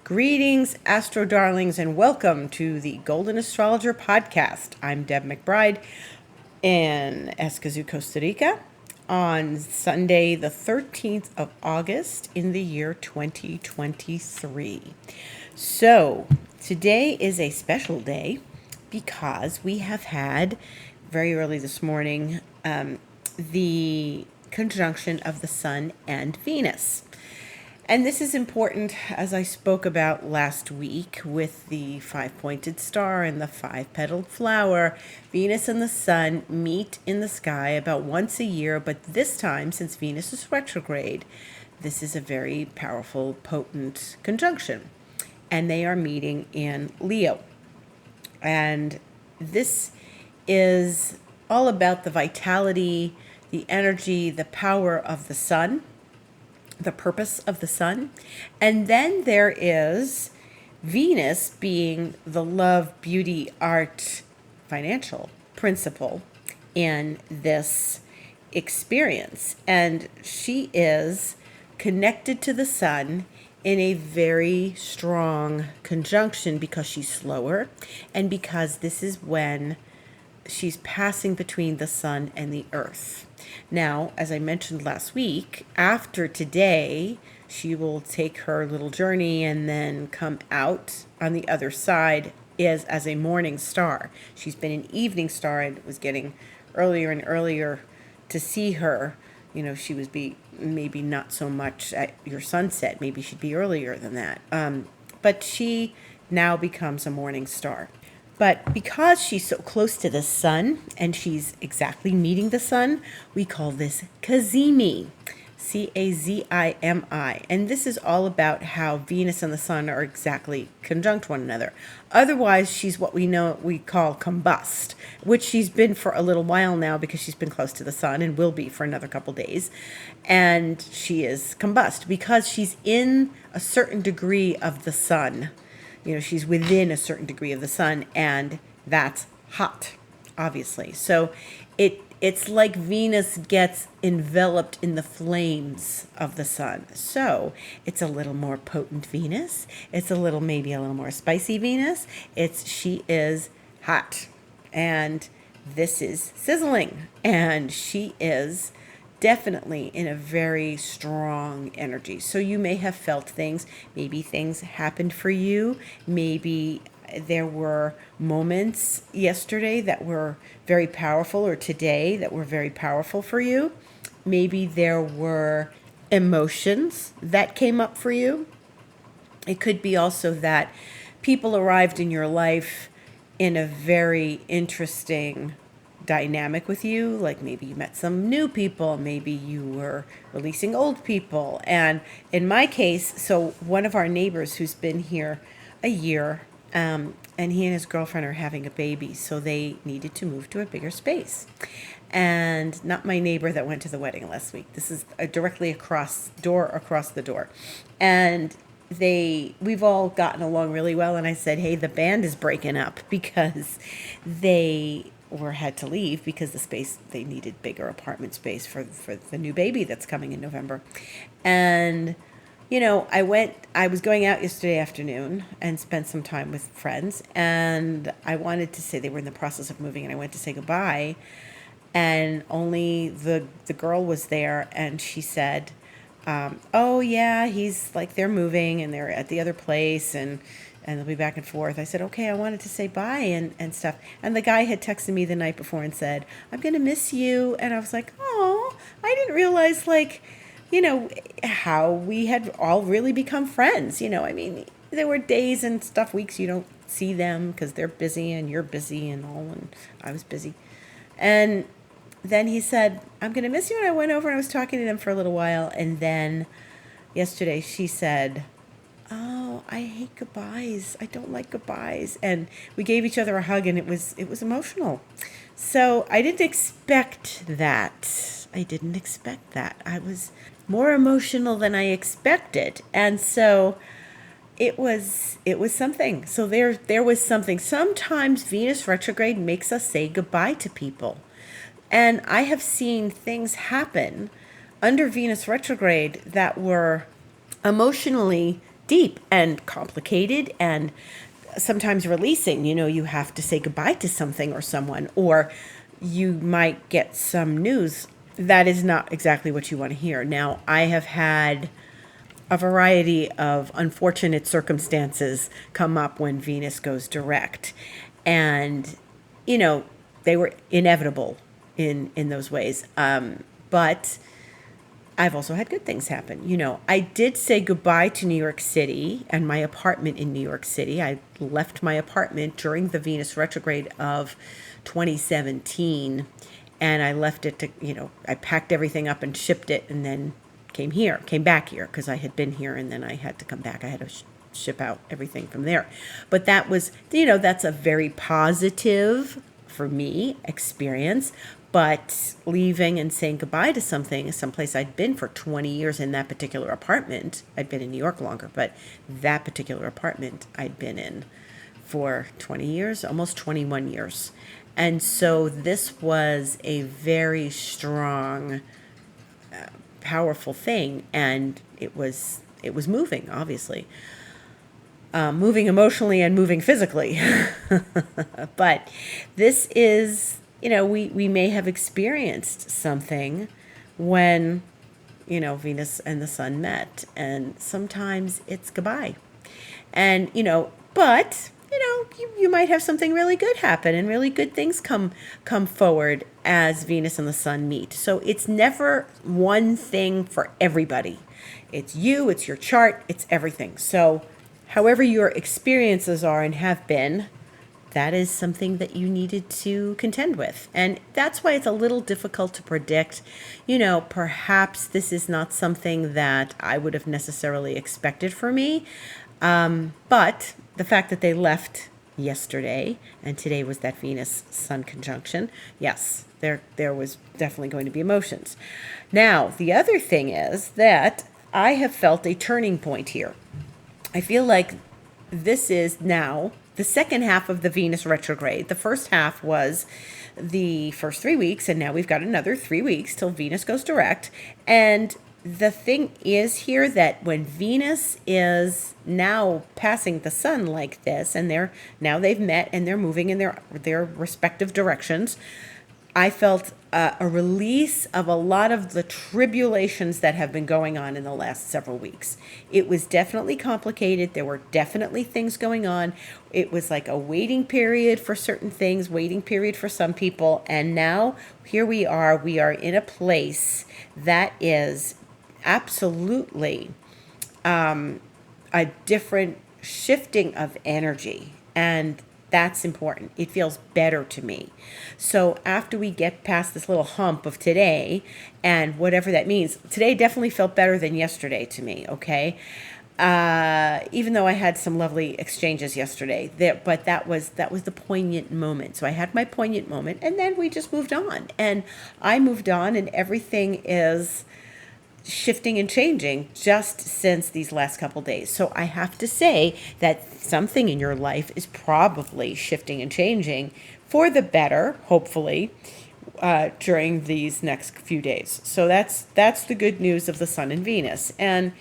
Greetings, Astro Darlings, and welcome to the Golden Astrologer Podcast. I'm Deb McBride in Escazú, Costa Rica, on Sunday, the 13th of August in the year 2023. So, today is a special day because we have had, very early this morning, the conjunction of the Sun and Venus. And this is important, as I spoke about last week with the five-pointed star and the five-petaled flower. Venus and the Sun meet in the sky about once a year, but this time, since Venus is retrograde, this is a very powerful, potent conjunction. And they are meeting in Leo. And this is all about the vitality, the energy, the power of the Sun, the purpose of the Sun. And then there is Venus being the love, beauty, art, financial principle in this experience. And she is connected to the Sun in a very strong conjunction because she's slower and because this is when she's passing between the Sun and the Earth. Now, as I mentioned last week, after today, she will take her little journey and then come out on the other side as a morning star. She's been an evening star and it was getting earlier and earlier to see her. You know, she was maybe not so much at your sunset. Maybe she'd be earlier than that. But she now becomes a morning star. But because she's so close to the Sun and she's exactly meeting the Sun, we call this Cazimi, Cazimi. And this is all about how Venus and the Sun are exactly conjunct one another. Otherwise, she's what we call combust, which she's been for a little while now because she's been close to the Sun and will be for another couple days. And she is combust because she's in a certain degree of the Sun. You know, she's within a certain degree of the Sun, and that's hot, obviously. So it's like Venus gets enveloped in the flames of the Sun. So it's a little more potent Venus. It's maybe a little more spicy Venus. She is hot, and this is sizzling, and she is definitely in a very strong energy. So you may have felt things. Maybe things happened for you. Maybe there were moments yesterday that were very powerful, or today that were very powerful for you. Maybe there were emotions that came up for you. It could be also that people arrived in your life in a very interesting dynamic with you, like maybe you met some new people, maybe you were releasing old people. And in my case, so one of our neighbors who's been here a year, and he and his girlfriend are having a baby, so they needed to move to a bigger space. And not my neighbor that went to the wedding last week. This is directly across the door. And we've all gotten along really well. And I said, hey, the band is breaking up because they had to leave because they needed bigger apartment space for the new baby that's coming in November. And, you know, I was going out yesterday afternoon and spent some time with friends, and I wanted to say they were in the process of moving, and I went to say goodbye, and only the girl was there, and she said, oh yeah, they're moving and they're at the other place and they'll be back and forth. I said, okay, I wanted to say bye and stuff. And the guy had texted me the night before and said, I'm going to miss you. And I was like, oh, I didn't realize, how we had all really become friends. You know, I mean, there were days and weeks you don't see them because they're busy and you're busy and all, and I was busy. And then he said, I'm going to miss you. And I went over and I was talking to him for a little while. And then yesterday she said, oh, I hate goodbyes. I don't like goodbyes. And we gave each other a hug, and it was emotional. So I didn't expect that. I was more emotional than I expected. And so it was something. So there was something. Sometimes Venus retrograde makes us say goodbye to people. And I have seen things happen under Venus retrograde that were emotionally deep and complicated and sometimes releasing. You have to say goodbye to something or someone, or you might get some news that is not exactly what you want to hear. Now, I have had a variety of unfortunate circumstances come up when Venus goes direct. And, they were inevitable in those ways. But I've also had good things happen. I did say goodbye to New York City and my apartment in New York City. I left my apartment during the Venus retrograde of 2017, and I left it to, I packed everything up and shipped it, and then came back here because I had been here, and then I had to come back. I had to ship out everything from there. But that was, that's a very positive, for me, experience. But leaving and saying goodbye to someplace I'd been for 20 years in that particular apartment. I'd been in New York longer, but that particular apartment I'd been in for 20 years, almost 21 years. And so this was a very strong, powerful thing. And it was moving, obviously. Moving emotionally and moving physically. But this is, we may have experienced something when, Venus and the sun met, and sometimes it's goodbye. And, but, you might have something really good happen and really good things come forward as Venus and the sun meet. So it's never one thing for everybody. It's you, it's your chart, it's everything. So however your experiences are and have been, that is something that you needed to contend with. And that's why it's a little difficult to predict. Perhaps this is not something that I would have necessarily expected for me. But the fact that they left yesterday and today was that Venus-Sun conjunction, yes, there was definitely going to be emotions. Now, the other thing is that I have felt a turning point here. I feel like this is now the second half of the Venus retrograde. The first half was the first 3 weeks, and now we've got another 3 weeks till Venus goes direct. And the thing is here that when Venus is now passing the sun like this, and they've met and they're moving in their respective directions, I felt a release of a lot of the tribulations that have been going on in the last several weeks. It was definitely complicated. There were definitely things going on. It was like a waiting period for certain things, waiting period for some people. And now here we are. We are in a place that is absolutely a different shifting of energy. And that's important. It feels better to me. So after we get past this little hump of today and whatever that means, today definitely felt better than yesterday to me, okay? Even though I had some lovely exchanges yesterday, but that was the poignant moment. So I had my poignant moment, and then we just moved on. And I moved on, and everything is shifting and changing just since these last couple days. So I have to say that something in your life is probably shifting and changing for the better, hopefully, during these next few days. So that's the good news of the sun and Venus. And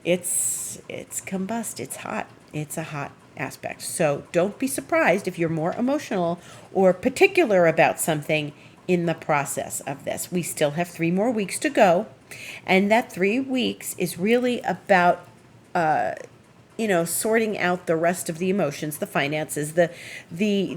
it's combust, it's hot. It's a hot aspect. So don't be surprised if you're more emotional or particular about something in the process of this. We still have 3 more weeks to go. And that 3 weeks is really about, sorting out the rest of the emotions, the finances, the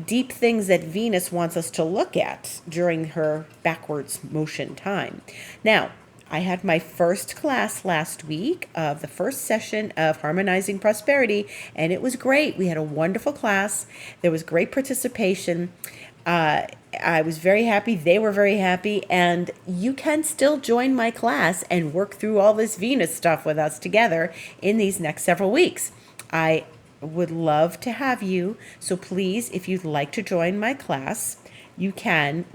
deep things that Venus wants us to look at during her backwards motion time. Now, I had my first class last week of the first session of Harmonizing Prosperity, and it was great. We had a wonderful class. There was great participation. I was very happy. They were very happy. And you can still join my class and work through all this Venus stuff with us together in these next several weeks. I would love to have you. So please, if you'd like to join my class, you can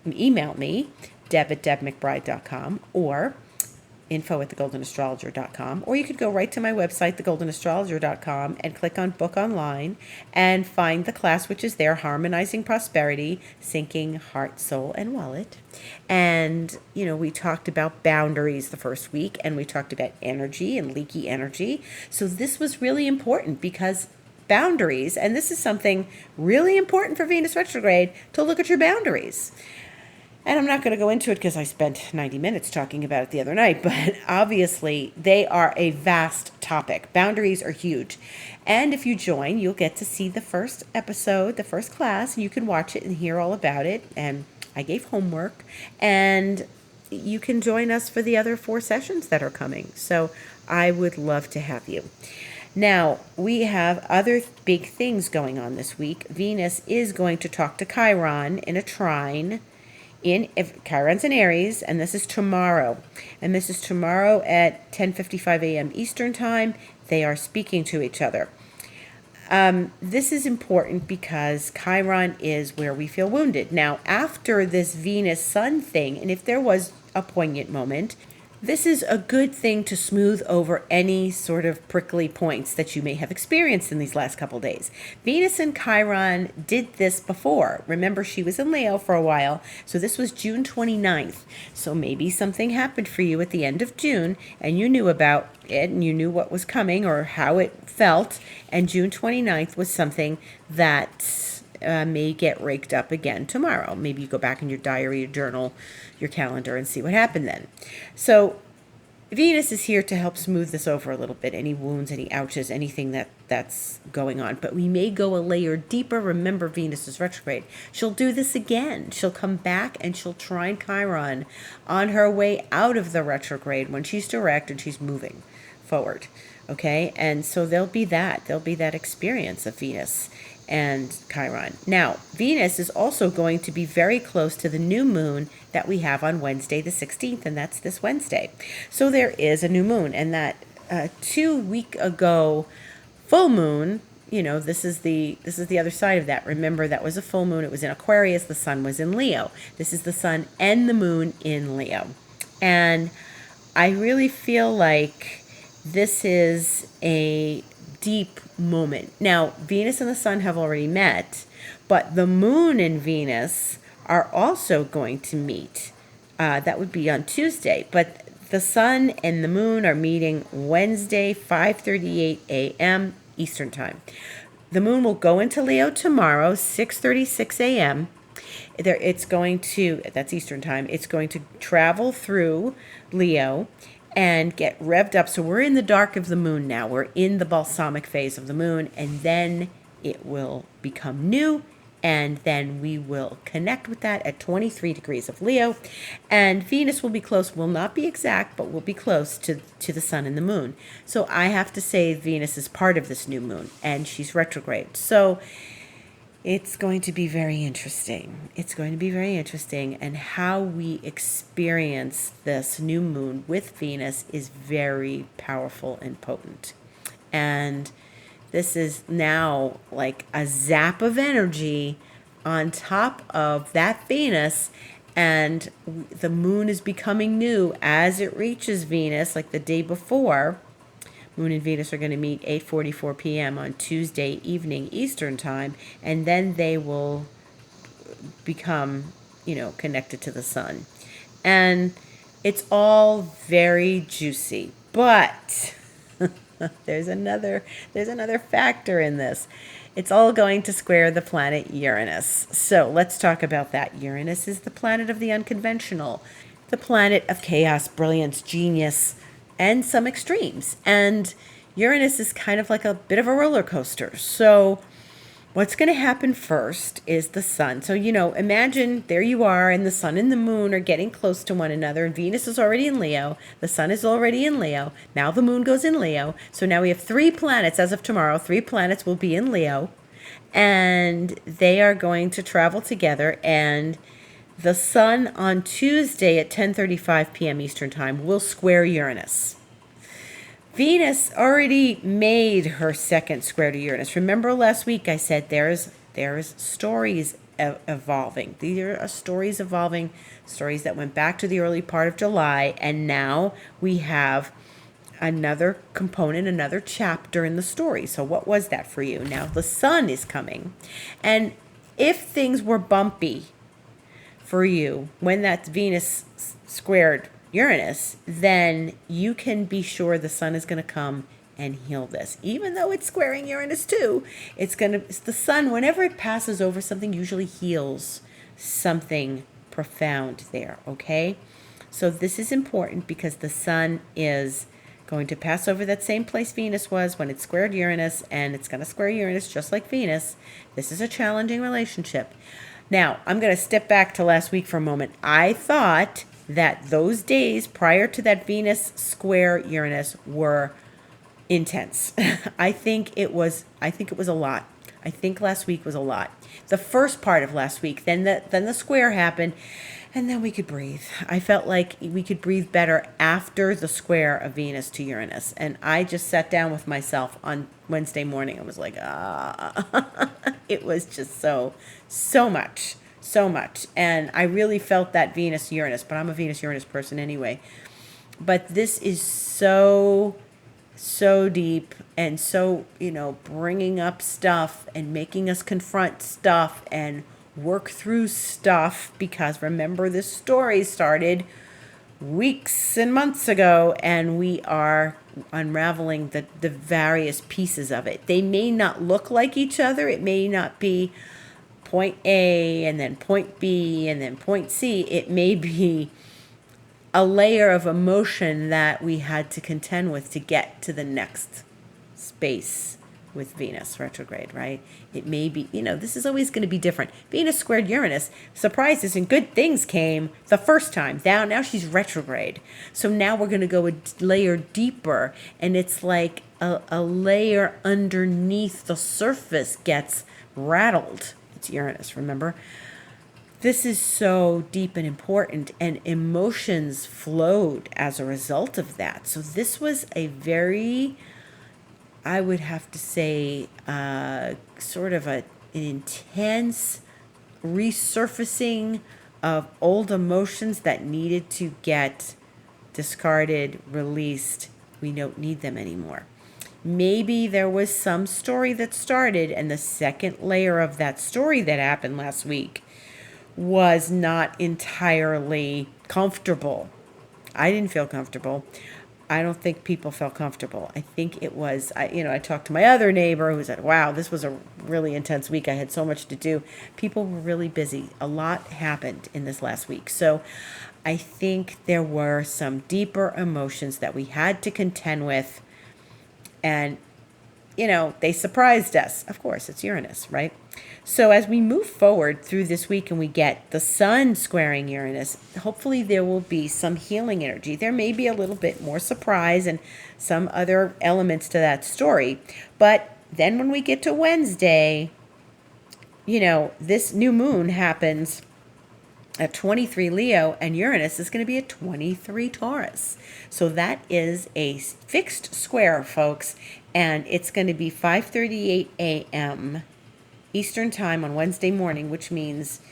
email me, deb@debmcbride.com, or info@thegoldenastrologer.com, or you could go right to my website, thegoldenastrologer.com, and click on Book Online and find the class, which is there, Harmonizing Prosperity, Syncing Heart, Soul, and Wallet. And, we talked about boundaries the first week, and we talked about energy and leaky energy. So this was really important because boundaries, and this is something really important for Venus retrograde, to look at your boundaries. And I'm not going to go into it because I spent 90 minutes talking about it the other night, but obviously they are a vast topic. Boundaries are huge. And if you join, you'll get to see the first episode, the first class, and you can watch it and hear all about it. And I gave homework, and you can join us for the other 4 sessions that are coming. So I would love to have you. Now, we have other big things going on this week. Venus is going to talk to Chiron in a trine. Chiron's in Aries, and this is tomorrow. And this is tomorrow at 10:55 a.m. Eastern Time. They are speaking to each other. This is important because Chiron is where we feel wounded. Now, after this Venus-Sun thing, and if there was a poignant moment, this is a good thing to smooth over any sort of prickly points that you may have experienced in these last couple days. Venus and Chiron did this before. Remember, she was in Leo for a while, so this was June 29th. So maybe something happened for you at the end of June, and you knew about it, and you knew what was coming or how it felt, and June 29th was something that may get raked up again tomorrow. Maybe you go back in your diary, your journal, your calendar, and see what happened then. So Venus is here to help smooth this over a little bit. Any wounds, any ouches, anything that's going on. But we may go a layer deeper. Remember, Venus is retrograde. She'll do this again. She'll come back and she'll trine Chiron on her way out of the retrograde when she's direct and she's moving forward. Okay? And so there'll be that experience of Venus and Chiron. Now, Venus is also going to be very close to the new moon that we have on Wednesday the 16th, and that's this Wednesday. So there is a new moon, and that 2 week ago full moon, this is the other side of that. Remember, that was a full moon. It was in Aquarius. The sun was in Leo. This is the sun and the moon in Leo. And I really feel like this is a deep moment. Now, Venus and the sun have already met, but the moon and Venus are also going to meet. That would be on Tuesday, but the sun and the moon are meeting Wednesday, 5:38 a.m. Eastern Time. The moon will go into Leo tomorrow, 6:36 a.m. That's Eastern Time. It's going to travel through Leo and get revved up. So we're in the dark of the moon now. We're in the balsamic phase of the moon, and then it will become new, and then we will connect with that at 23 degrees of Leo. And Venus will be close, will not be exact, but will be close to the sun and the moon. So I have to say Venus is part of this new moon, and she's retrograde. So it's going to be very interesting. It's going to be very interesting, and how we experience this new moon with Venus is very powerful and potent. And this is now like a zap of energy on top of that Venus, and the moon is becoming new as it reaches Venus, like the day before. Moon and Venus are going to meet 8:44 p.m. on Tuesday evening Eastern Time, and then they will become, connected to the sun. And it's all very juicy, but there's another factor in this. It's all going to square the planet Uranus. So let's talk about that. Uranus is the planet of the unconventional, the planet of chaos, brilliance, genius, and some extremes. And Uranus is kind of like a bit of a roller coaster. So what's going to happen first is the sun. So, imagine there you are, and the sun and the moon are getting close to one another, and Venus is already in Leo. The sun is already in Leo. Now the moon goes in Leo. So now we have 3 planets as of tomorrow. 3 planets will be in Leo, and they are going to travel together. And the sun on Tuesday at 10:35 p.m. Eastern Time will square Uranus. Venus already made her second square to Uranus. Remember last week I said there's stories evolving. These are stories evolving, stories that went back to the early part of July, and now we have another component, another chapter in the story. So what was that for you? Now the sun is coming. And if things were bumpy for you when that Venus squared Uranus, then you can be sure the sun is going to come and heal this. Even though it's squaring Uranus too, it's the sun, whenever it passes over something, usually heals something profound there, okay? So this is important because the sun is going to pass over that same place Venus was when it squared Uranus, and it's going to square Uranus just like Venus. This is a challenging relationship. Now, I'm going to step back to last week for a moment. I thought that those days prior to that Venus square Uranus were intense. I think it was a lot. I think last week was a lot. The first part of last week, then the square happened, and then we could breathe. I felt like we could breathe better after the square of Venus to Uranus. And I just sat down with myself on Wednesday morning. I was like, it was just so much. And I really felt that Venus-Uranus, but I'm a Venus-Uranus person anyway. But this is so deep and so, bringing up stuff and making us confront stuff and work through stuff, because remember, this story started weeks and months ago, and we are unraveling the various pieces of it. They may not look like each other. It may not be point A and then point B and then point C. It may be a layer of emotion that we had to contend with to get to the next space with Venus retrograde, right? It may be, this is always going to be different. Venus squared Uranus, surprises and good things came the first time. Now she's retrograde. So now we're going to go a layer deeper, and it's like a layer underneath the surface gets rattled. It's Uranus, remember? This is so deep and important, and emotions flowed as a result of that. So this was a very, I would have to say, sort of an intense resurfacing of old emotions that needed to get discarded, released. We don't need them anymore. Maybe there was some story that started, and the second layer of that story that happened last week was not entirely comfortable. I didn't feel comfortable. I don't think people felt comfortable. I think it was, I talked to my other neighbor who said, wow, this was a really intense week. I had so much to do. People were really busy. A lot happened in this last week. So I think there were some deeper emotions that we had to contend with. And, they surprised us. Of course, it's Uranus, right? So as we move forward through this week and we get the sun squaring Uranus, hopefully there will be some healing energy. There may be a little bit more surprise and some other elements to that story. But then when we get to Wednesday, this new moon happens at 23 Leo, and Uranus is going to be at 23 Taurus. So that is a fixed square, folks, and it's going to be 5:38 a.m. Eastern time on Wednesday morning, which means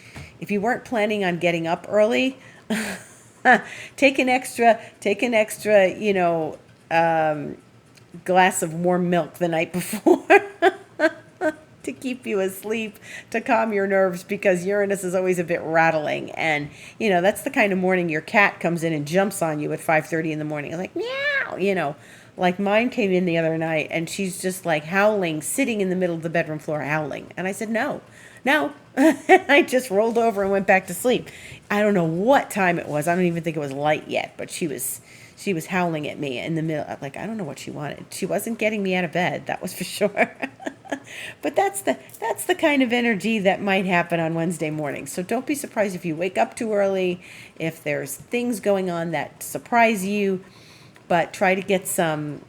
if you weren't planning on getting up early, take an extra, glass of warm milk the night before to keep you asleep, to calm your nerves, because Uranus is always a bit rattling. And, that's the kind of morning your cat comes in and jumps on you at 5:30 in the morning. Like, meow, like mine came in the other night, and she's just like howling, sitting in the middle of the bedroom floor howling. And I said, no. I just rolled over and went back to sleep. I don't know what time it was. I don't even think it was light yet, but she was howling at me in the middle. Like, I don't know what she wanted. She wasn't getting me out of bed, that was for sure. But that's the kind of energy that might happen on Wednesday morning. So don't be surprised if you wake up too early, if there's things going on that surprise you, but try to get some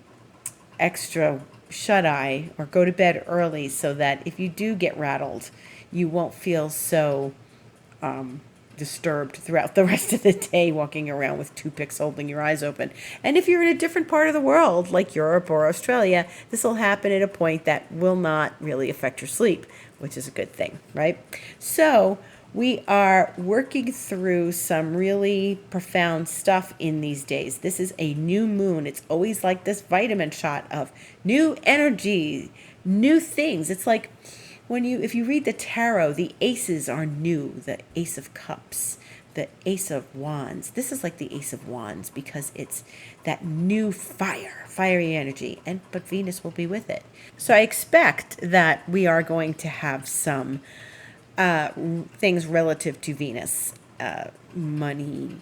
extra shut-eye or go to bed early so that if you do get rattled, you won't feel so disturbed throughout the rest of the day, walking around with toothpicks holding your eyes open. And if you're in a different part of the world, like Europe or Australia, this will happen at a point that will not really affect your sleep, which is a good thing, right? So we are working through some really profound stuff in these days. This is a new moon. It's always like this vitamin shot of new energy, new things. It's like if you read the tarot, the aces are new, the Ace of Cups, the Ace of Wands. This is like the Ace of Wands because it's that new fiery energy, but Venus will be with it. So I expect that we are going to have some things relative to Venus, money,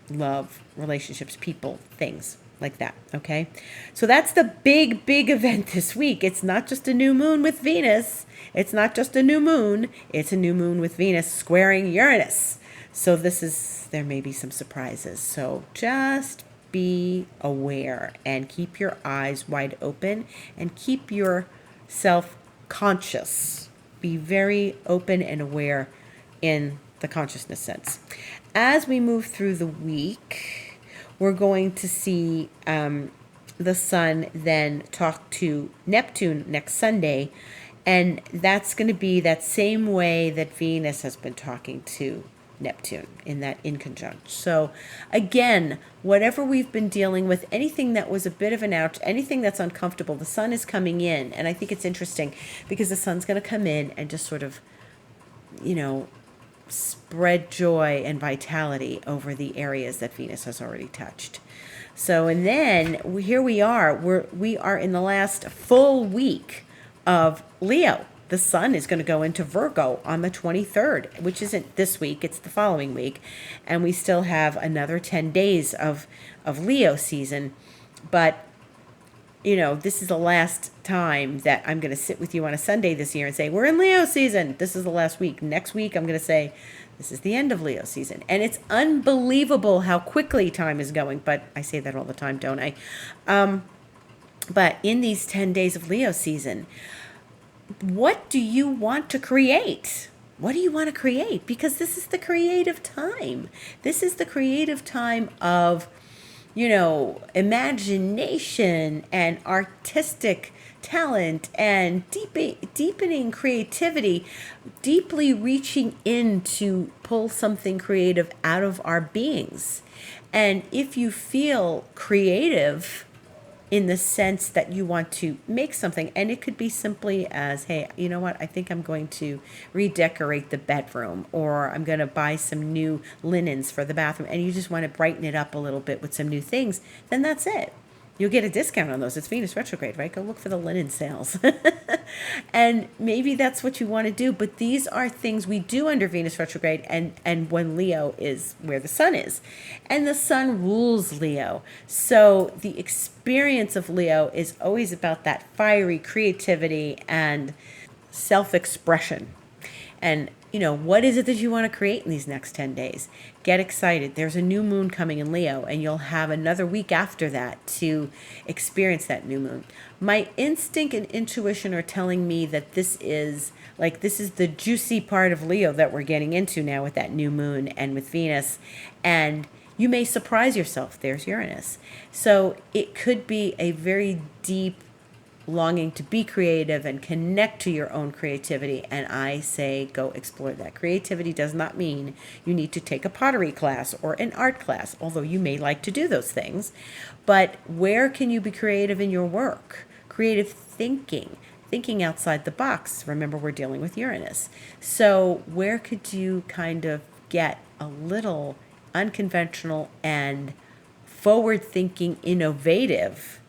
love, relationships, people, things like that, okay? So that's the big event this week. It's not just a new moon with Venus. It's not just a new moon. It's a new moon with Venus squaring Uranus. So there may be some surprises. So just be aware and keep your eyes wide open and keep yourself conscious. Be very open and aware in the consciousness sense. As we move through the week, we're going to see the sun then talk to Neptune next Sunday, and that's going to be that same way that Venus has been talking to Neptune in conjunct. So again, whatever we've been dealing with, anything that was a bit of an ouch, anything that's uncomfortable, the sun is coming in. And I think it's interesting because the sun's going to come in and just sort of, spread joy and vitality over the areas that Venus has already touched. So, and then here we are in the last full week of Leo. The sun is going to go into Virgo on the 23rd, which isn't this week, it's the following week. And we still have another 10 days of Leo season. But, this is the last time that I'm going to sit with you on a Sunday this year and say, we're in Leo season. This is the last week. Next week, I'm going to say, this is the end of Leo season. And it's unbelievable how quickly time is going. But I say that all the time, don't I? But in these 10 days of Leo season, what do you want to create? What do you want to create? Because this is the creative time. This is the creative time of, imagination and artistic talent and deepening creativity, deeply reaching in to pull something creative out of our beings. And if you feel creative in the sense that you want to make something, and it could be simply as, hey, you know what, I think I'm going to redecorate the bedroom, or I'm going to buy some new linens for the bathroom, and you just want to brighten it up a little bit with some new things, then that's it. You'll get a discount on those. It's Venus retrograde, right? Go look for the linen sales. And maybe that's what you want to do. But these are things we do under Venus retrograde and when Leo is where the sun is. And the sun rules Leo. So the experience of Leo is always about that fiery creativity and self-expression. And what is it that you want to create in these next 10 days? Get excited. There's a new moon coming in Leo, and you'll have another week after that to experience that new moon. My instinct and intuition are telling me that this is the juicy part of Leo that we're getting into now with that new moon and with Venus. And you may surprise yourself. There's Uranus. So it could be a very deep longing to be creative and connect to your own creativity. And I say, go explore that. Creativity does not mean you need to take a pottery class or an art class, although you may like to do those things. But where can you be creative in your work? Creative thinking outside the box. Remember, we're dealing with Uranus. So where could you kind of get a little unconventional and forward-thinking, innovative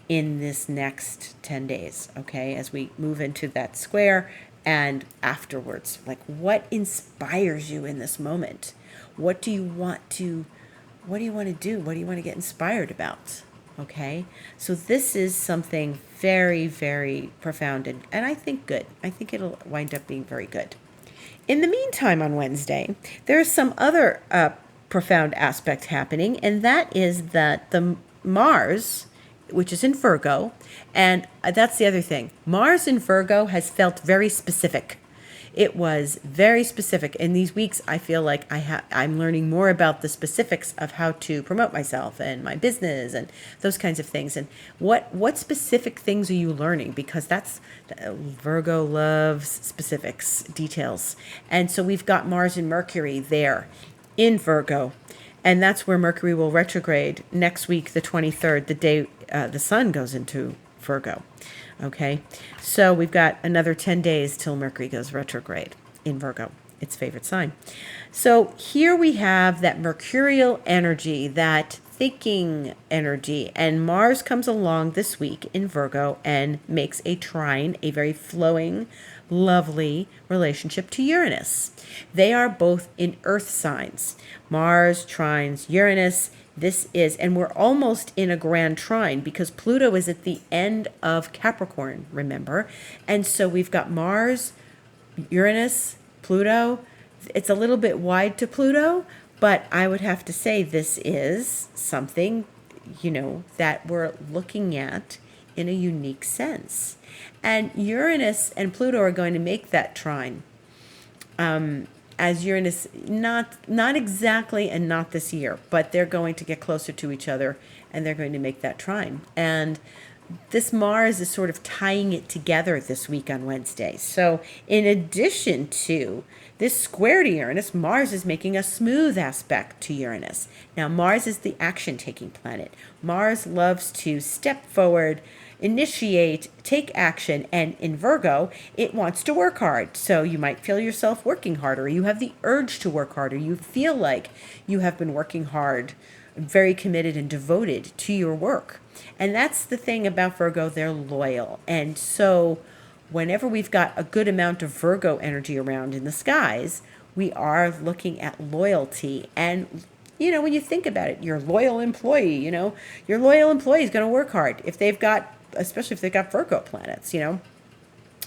in this next 10 days, okay, as we move into that square and afterwards? Like, what inspires you in this moment? What do you want to do? What do you want to get inspired about? Okay, so this is something very, very profound and I think good. I think it'll wind up being very good. In the meantime, on Wednesday, there's some other profound aspect happening, and that is that the Mars, which is in Virgo, and that's the other thing. Mars in Virgo has felt very specific. It was very specific. In these weeks, I feel like I'm learning more about the specifics of how to promote myself and my business and those kinds of things. And what specific things are you learning? Because that's Virgo loves specifics, details. And so we've got Mars and Mercury there in Virgo. And that's where Mercury will retrograde next week, the 23rd, the day the sun goes into Virgo. Okay, so we've got another 10 days till Mercury goes retrograde in Virgo, its favorite sign. So here we have that mercurial energy, that thinking energy, and Mars comes along this week in Virgo and makes a trine, a very flowing, lovely relationship to Uranus. They are both in earth signs. Mars trines Uranus. This is, and we're almost in a grand trine because Pluto is at the end of Capricorn, remember? And so we've got Mars, Uranus, Pluto. It's a little bit wide to Pluto, but I would have to say this is something, that we're looking at in a unique sense. And Uranus and Pluto are going to make that trine. As Uranus, not exactly, and not this year, but they're going to get closer to each other, and they're going to make that trine. And this Mars is sort of tying it together this week on Wednesday. So in addition to this square to Uranus, Mars is making a smooth aspect to Uranus. Now, Mars is the action-taking planet. Mars loves to step forward, initiate, take action, and in Virgo, it wants to work hard. So you might feel yourself working harder. You have the urge to work harder. You feel like you have been working hard, very committed and devoted to your work. And that's the thing about Virgo, they're loyal. And so whenever we've got a good amount of Virgo energy around in the skies, we are looking at loyalty. And when you think about it, your loyal employee, your loyal employee is going to work hard especially if they've got Virgo planets,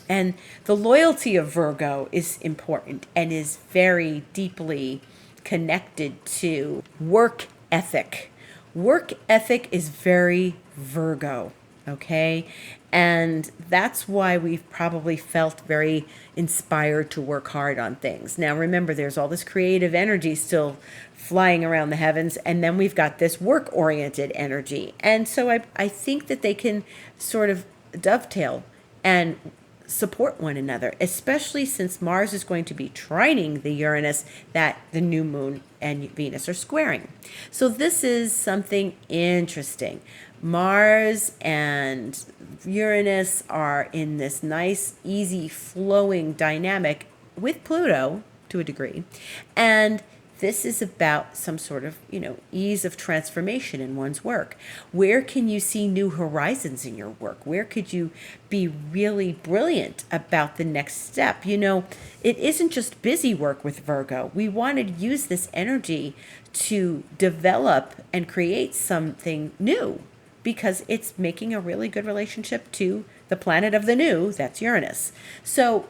And the loyalty of Virgo is important and is very deeply connected to work ethic. Work ethic is very Virgo, okay? And that's why we've probably felt very inspired to work hard on things. Now, remember, there's all this creative energy still flying around the heavens, and then we've got this work-oriented energy. And so I think that they can sort of dovetail and support one another, especially since Mars is going to be trining the Uranus that the new moon and Venus are squaring. So this is something interesting. Mars and Uranus are in this nice, easy, flowing dynamic with Pluto to a degree. And this is about some sort of, ease of transformation in one's work. Where can you see new horizons in your work? Where could you be really brilliant about the next step? It isn't just busy work with Virgo. We want to use this energy to develop and create something new because it's making a really good relationship to the planet of the new, that's Uranus. So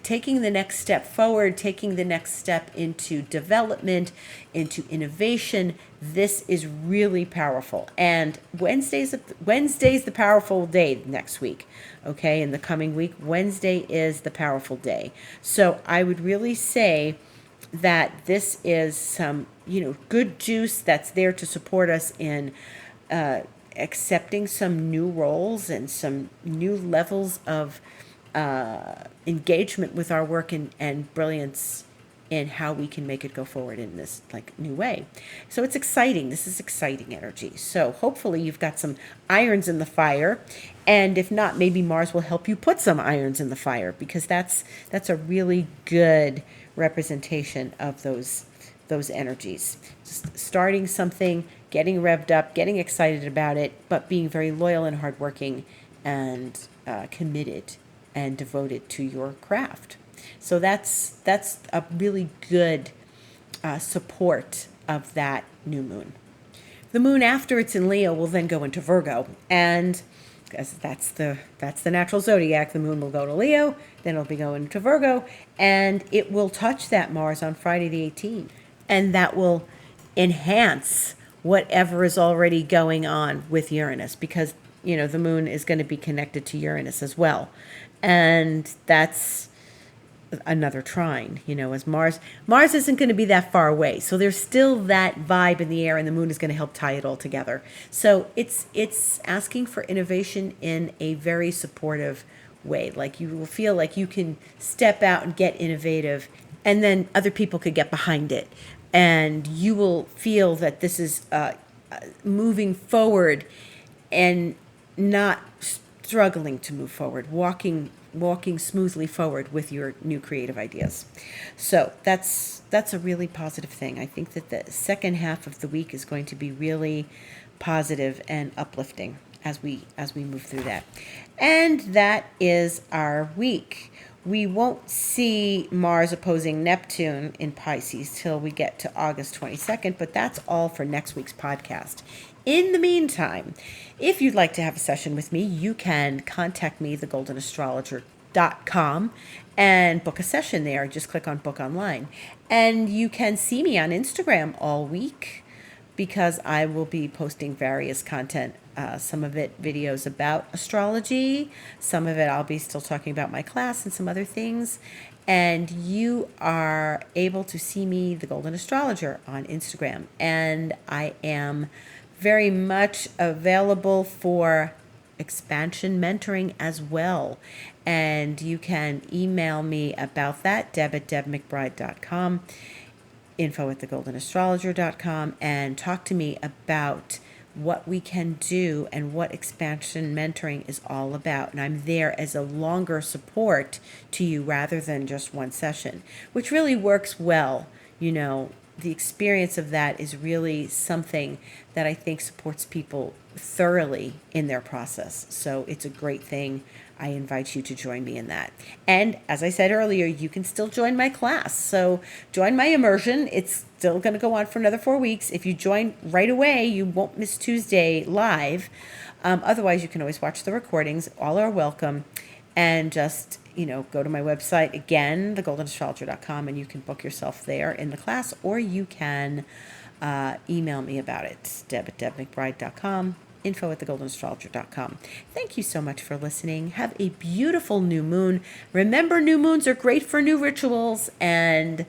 taking the next step forward, taking the next step into development, into innovation, this is really powerful. And Wednesday's the powerful day next week, okay? In the coming week, Wednesday is the powerful day. So I would really say that this is some, good juice that's there to support us in accepting some new roles and some new levels of engagement with our work and brilliance in how we can make it go forward in this new way. So it's exciting. This is exciting energy. So hopefully you've got some irons in the fire, and if not, maybe Mars will help you put some irons in the fire, because that's a really good representation of those energies. Just starting something, getting revved up, getting excited about it, but being very loyal and hardworking and committed and devoted to your craft. So that's a really good support of that new moon. The moon, after it's in Leo, will then go into Virgo, and because that's the natural zodiac, the moon will go to Leo, then it'll be going to Virgo, and it will touch that Mars on Friday the 18th, and that will enhance whatever is already going on with Uranus, because the moon is going to be connected to Uranus as well. And that's another trine, as Mars isn't going to be that far away. So there's still that vibe in the air, and the moon is going to help tie it all together. So it's asking for innovation in a very supportive way. Like, you will feel like you can step out and get innovative, and then other people could get behind it. And you will feel that this is moving forward and not struggling to move forward, walking smoothly forward with your new creative ideas. So that's a really positive thing. I think that the second half of the week is going to be really positive and uplifting as we move through that. And that is our week. We won't see Mars opposing Neptune in Pisces till we get to August 22nd, but that's all for next week's podcast. In the meantime, if you'd like to have a session with me, you can contact me, thegoldenastrologer.com, and book a session there. Just click on Book Online. And you can see me on Instagram all week, because I will be posting various content, some of it videos about astrology, some of it I'll be still talking about my class and some other things. And you are able to see me, the Golden Astrologer, on Instagram. And I am very much available for expansion mentoring as well. And you can email me about that, deb@debmcbride.com. info@thegoldenastrologer.com, and talk to me about what we can do and what expansion mentoring is all about. And I'm there as a longer support to you rather than just one session, which really works well. The experience of that is really something that I think supports people thoroughly in their process. So it's a great thing. I invite you to join me in that. And as I said earlier, you can still join my class. So join my immersion. It's still going to go on for another 4 weeks. If you join right away, you won't miss Tuesday live. Otherwise, you can always watch the recordings. All are welcome. And just, go to my website again, thegoldenastrologer.com, and you can book yourself there in the class, or you can email me about it, deb@debmcbride.com, info@thegoldenastrologer.com. Thank you so much for listening. Have a beautiful new moon. Remember, new moons are great for new rituals and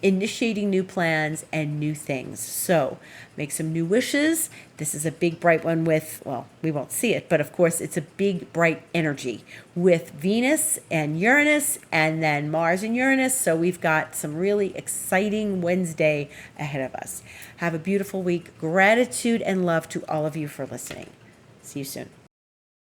initiating new plans and new things. So make some new wishes. This is a big, bright one with, well, we won't see it, but of course it's a big, bright energy with Venus and Uranus, and then Mars and Uranus. So we've got some really exciting Wednesday ahead of us. Have a beautiful week. Gratitude and love to all of you for listening. See you soon.